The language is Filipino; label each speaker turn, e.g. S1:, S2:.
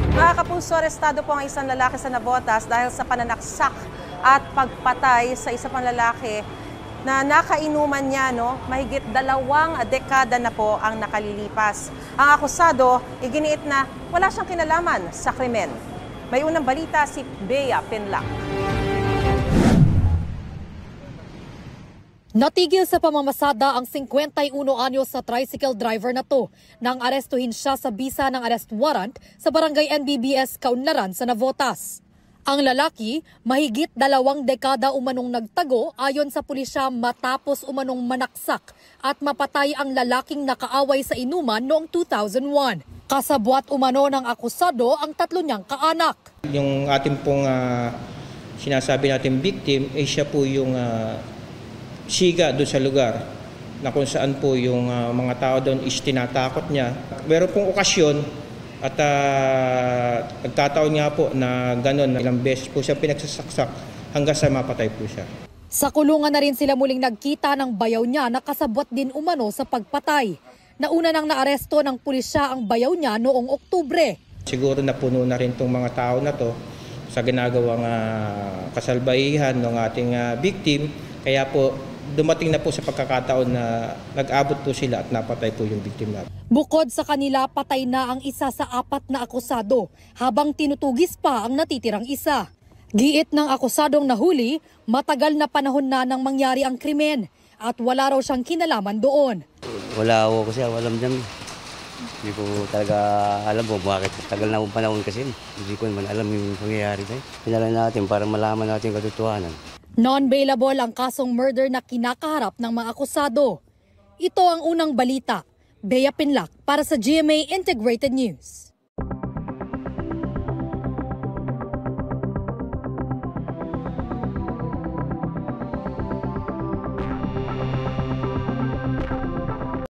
S1: Mga kapuso, arestado po ang isang lalaki sa Navotas dahil sa pananaksak at pagpatay sa isa pang lalaki na nakainuman niya, mahigit 2 dekada na po ang nakalilipas. Ang akusado, iginiit na wala siyang kinalaman sa krimen. May unang balita si Bea Pinlac.
S2: Natigil sa pamamasada ang 51 anyos na tricycle driver na to nang arestuhin siya sa bisa ng arrest warrant sa barangay NBBS Kaunlaran sa Navotas. Ang lalaki, mahigit 2 dekada umanong nagtago ayon sa pulisya matapos umanong manaksak at mapatay ang lalaking nakaaway sa inuman noong 2001. Kasabwat umano ng akusado ang 3 niyang kaanak.
S3: Yung ating pong sinasabi natin victim, siya po yung siga doon sa lugar na kung saan po yung mga tao doon is tinatakot niya. Meron pong okasyon at nagkataon nga po na gano'n, ilang beses po siya pinagsasaksak hanggang sa mapatay po siya.
S2: Sa kulungan na rin sila muling nagkita ng bayaw niya na kasabwat din umano sa pagpatay. Nauna nang naaresto ng pulisya ang bayaw niya noong Oktubre. Siguro
S3: napuno na rin itong mga tao na to sa ginagawang kasalbahihan ng ating victim. Kaya po dumating na po sa pagkakataon na nag-abot po sila at napatay po yung victim natin.
S2: Bukod sa kanila, patay na ang isa sa 4 na akusado habang tinutugis pa ang natitirang isa. Giit ng akusadong nahuli, matagal na panahon na nang mangyari ang krimen at wala raw siyang kinalaman doon.
S4: Wala ako kasi alam dyan. Hindi ko talaga alam po bakit. Tagal na akong panahon kasi. Hindi ko naman alam yung pangyayari tayo. Pinalay natin para malaman natin yung katotohanan.
S2: Non-bailable ang kasong murder na kinakaharap ng mga akusado. Ito ang unang balita. Bea Pinlac para sa GMA Integrated News.